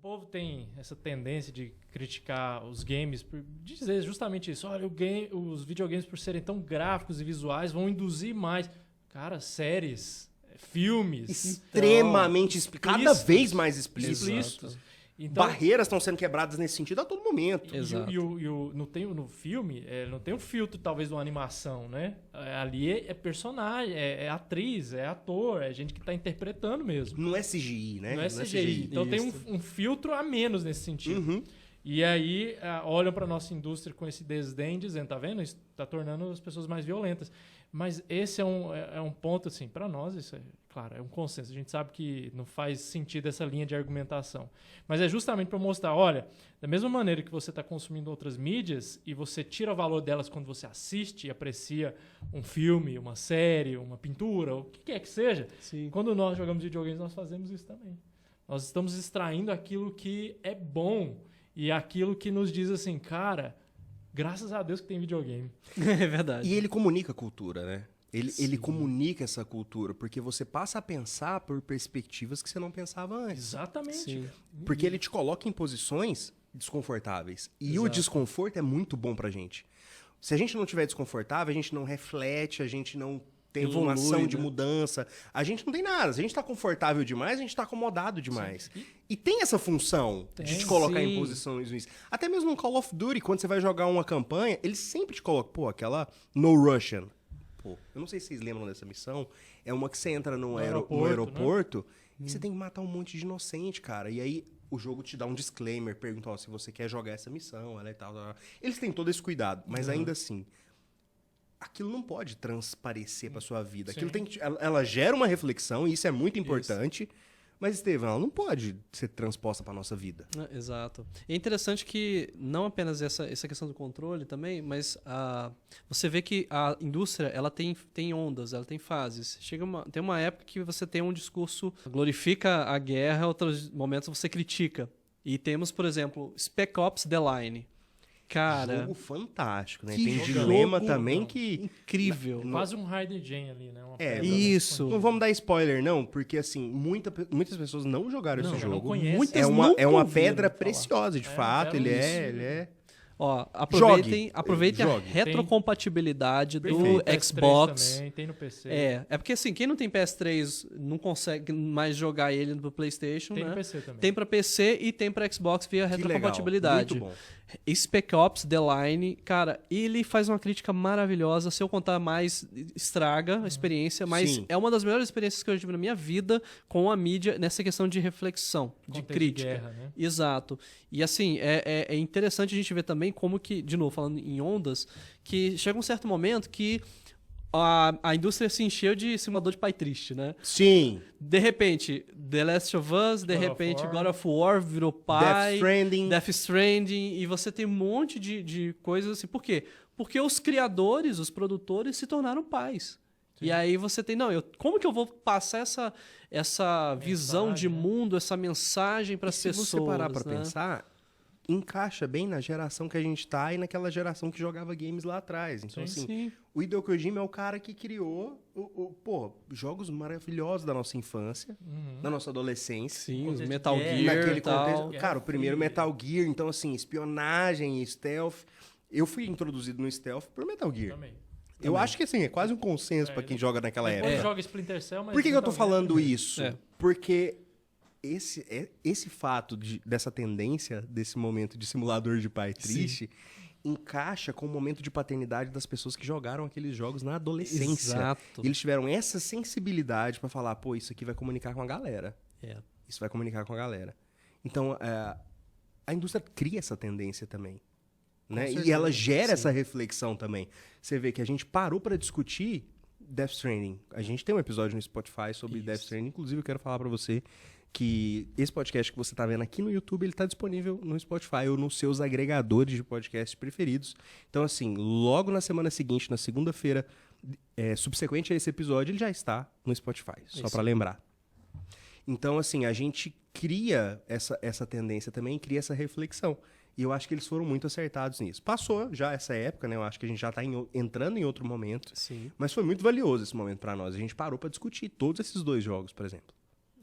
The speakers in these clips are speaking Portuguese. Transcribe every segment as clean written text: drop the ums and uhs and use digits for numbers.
povo tem essa tendência de criticar os games por dizer justamente isso. Olha, os videogames, por serem tão gráficos e visuais, vão induzir mais. Cara, séries, filmes... Extremamente cada vez mais explícitos. Então, barreiras estão sendo quebradas nesse sentido a todo momento. Exato. No filme, não tem um filtro, talvez, de uma animação, né? Ali é personagem, é atriz, é ator, é gente que está interpretando mesmo. Não é CGI, né? Não é CGI. Então tem um filtro a menos nesse sentido. Uhum. E aí olham para a nossa indústria com esse desdém, dizendo, tá vendo? Isso está tornando as pessoas mais violentas. Mas esse é um ponto, assim, para nós, isso é, claro, é um consenso. A gente sabe que não faz sentido essa linha de argumentação. Mas é justamente para mostrar, olha, da mesma maneira que você está consumindo outras mídias e você tira o valor delas quando você assiste e aprecia um filme, uma série, uma pintura, o que quer que seja, quando nós jogamos videogames, nós fazemos isso também. Nós estamos extraindo aquilo que é bom e aquilo que nos diz assim, cara... Graças a Deus que tem videogame. É verdade. E ele comunica a cultura, né? Ele comunica essa cultura, porque você passa a pensar por perspectivas que você não pensava antes. Exatamente. Sim. Porque ele te coloca em posições desconfortáveis. E o desconforto é muito bom pra gente. Se a gente não estiver desconfortável, a gente não reflete, a gente não tem uma ação de mudança. A gente não tem nada. Se a gente tá confortável demais, a gente tá acomodado demais. E tem essa função de te colocar em posições ruins. Até mesmo no Call of Duty, quando você vai jogar uma campanha, ele sempre te coloca, aquela No Russian. Eu não sei se vocês lembram dessa missão. É uma que você entra no aeroporto né? E você tem que matar um monte de inocente, cara. E aí o jogo te dá um disclaimer, pergunta se você quer jogar essa missão, ela e tal. Eles têm todo esse cuidado, mas ainda assim... Aquilo não pode transparecer para sua vida. Aquilo ela gera uma reflexão, e isso é muito importante. Mas, Estevão, ela não pode ser transposta para nossa vida. Exato. É interessante que não apenas essa questão do controle também, mas você vê que a indústria ela tem ondas, ela tem fases. Tem uma época que você tem um discurso glorifica a guerra, outros momentos você critica. E temos, por exemplo, Spec Ops The Line. Cara, jogo fantástico, né? Tem dilema também que... Incrível. Quase um Hide Gen ali, né? Isso. Não vamos dar spoiler, não, porque assim, muitas pessoas não jogaram esse jogo. Não conhecem. Muitas é uma pedra preciosa, de fato. Ele é... Ó, aproveitem Jogue. a retrocompatibilidade do Xbox. Também, tem no PC. É porque assim, quem não tem PS3 não consegue mais jogar ele no PlayStation, tem né? No PC também. Tem para PC e tem para Xbox via retrocompatibilidade. Muito bom. Spec Ops The Line, cara, ele faz uma crítica maravilhosa. Se eu contar mais, estraga a experiência, mas é uma das melhores experiências que eu tive na minha vida com a mídia nessa questão de reflexão, de crítica. Guerra, né? Exato. E assim, é interessante a gente ver também como que, de novo, falando em ondas, que chega um certo momento que a indústria se encheu de simulador de pai triste, né? Sim. De repente, The Last of Us, de repente, God of War virou pai, Death Stranding, e você tem um monte de coisas assim. Por quê? Porque os criadores, os produtores se tornaram pais. Sim. E aí você tem, como que eu vou passar essa visão de mundo, essa mensagem para as pessoas? Se você parar para pensar, encaixa bem na geração que a gente tá e naquela geração que jogava games lá atrás. Então, o Hideo Kojima é o cara que criou jogos maravilhosos da nossa infância, da nossa adolescência. Sim, os Metal Gear e tal. Cara, o primeiro Metal Gear, então assim, espionagem, stealth. Eu fui introduzido no stealth por Metal Gear. Também. Eu acho que assim, é quase um consenso para quem joga naquela época. Joga Splinter Cell, mas por que eu tô falando isso? Porque... Esse fato dessa tendência, desse momento de simulador de pai triste, encaixa com o momento de paternidade das pessoas que jogaram aqueles jogos na adolescência. Exato. E eles tiveram essa sensibilidade para falar, isso aqui vai comunicar com a galera. Isso vai comunicar com a galera. Então, a indústria cria essa tendência também. Né? E ela gera essa reflexão também. Você vê que a gente parou para discutir Death Stranding. A gente tem um episódio no Spotify sobre Death Stranding. Inclusive, eu quero falar para você que esse podcast que você está vendo aqui no YouTube, ele está disponível no Spotify ou nos seus agregadores de podcast preferidos. Então, assim, logo na semana seguinte, na segunda-feira, subsequente a esse episódio, ele já está no Spotify, só para lembrar. Então, assim, a gente cria essa tendência também, cria essa reflexão. E eu acho que eles foram muito acertados nisso. Passou já essa época, né? Eu acho que a gente já está entrando em outro momento. Sim. Mas foi muito valioso esse momento para nós. A gente parou para discutir todos esses dois jogos, por exemplo.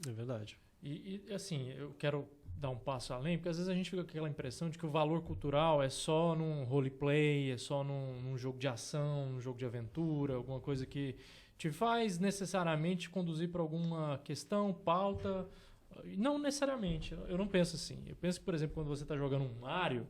É verdade. E assim, eu quero dar um passo além, porque às vezes a gente fica com aquela impressão de que o valor cultural é só num roleplay, é só num jogo de ação, num jogo de aventura, alguma coisa que te faz necessariamente conduzir para alguma questão, pauta. Não necessariamente, eu não penso assim. Eu penso que, por exemplo, quando você está jogando um Mario,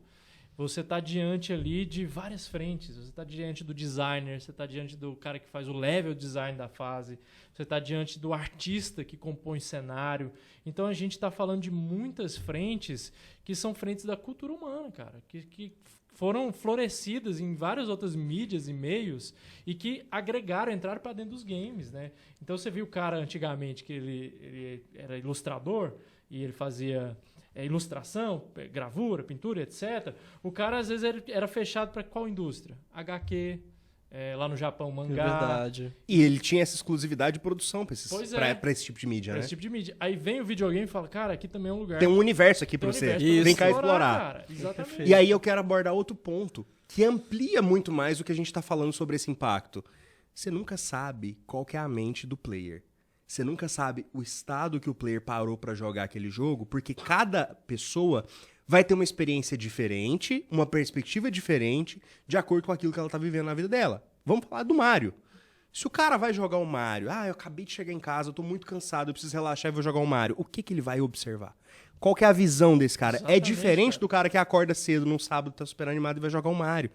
você está diante ali de várias frentes. Você está diante do designer, você está diante do cara que faz o level design da fase, você está diante do artista que compõe cenário. Então a gente está falando de muitas frentes que são frentes da cultura humana, cara, que foram florescidas em várias outras mídias e meios e que agregaram, entraram para dentro dos games, né? Então você viu o cara antigamente que ele era ilustrador e ele fazia ilustração, gravura, pintura, etc. O cara, às vezes, era fechado para qual indústria? HQ, lá no Japão, mangá. É verdade. E ele tinha essa exclusividade de produção pra esse tipo de mídia, né? Esse tipo de mídia. Aí vem o videogame e fala, cara, aqui também é um lugar. Tem um universo aqui pra você. Vem cá explorar. Cara. Exatamente. E aí eu quero abordar outro ponto, que amplia muito mais o que a gente tá falando sobre esse impacto. Você nunca sabe qual que é a mente do player. Você nunca sabe o estado que o player parou pra jogar aquele jogo, porque cada pessoa vai ter uma experiência diferente, uma perspectiva diferente, de acordo com aquilo que ela tá vivendo na vida dela. Vamos falar do Mario. Se o cara vai jogar um Mario, eu acabei de chegar em casa, eu tô muito cansado, eu preciso relaxar e vou jogar um Mario. O que ele vai observar? Qual que é a visão desse cara? Exatamente, é diferente do cara que acorda cedo num sábado, tá super animado e vai jogar um Mario.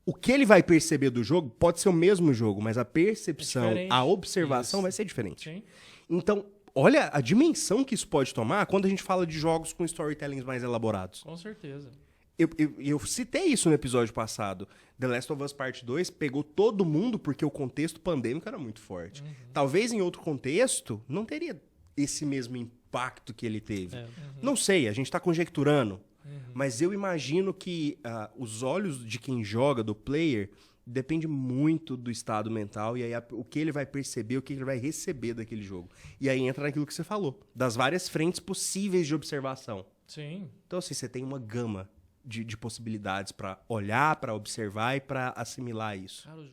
O que ele vai perceber do jogo pode ser o mesmo jogo, mas a percepção, a observação vai ser diferente. Sim. Então, olha a dimensão que isso pode tomar quando a gente fala de jogos com storytellings mais elaborados. Com certeza. Eu citei isso no episódio passado. The Last of Us Part 2 pegou todo mundo porque o contexto pandêmico era muito forte. Talvez em outro contexto não teria esse mesmo impacto que ele teve. Não sei, a gente está conjecturando. Mas eu imagino que os olhos de quem joga, do player, depende muito do estado mental e aí o que ele vai perceber, o que ele vai receber daquele jogo. E aí entra naquilo que você falou, das várias frentes possíveis de observação. Sim. Então, assim, você tem uma gama de possibilidades para olhar, para observar e para assimilar isso. Cara,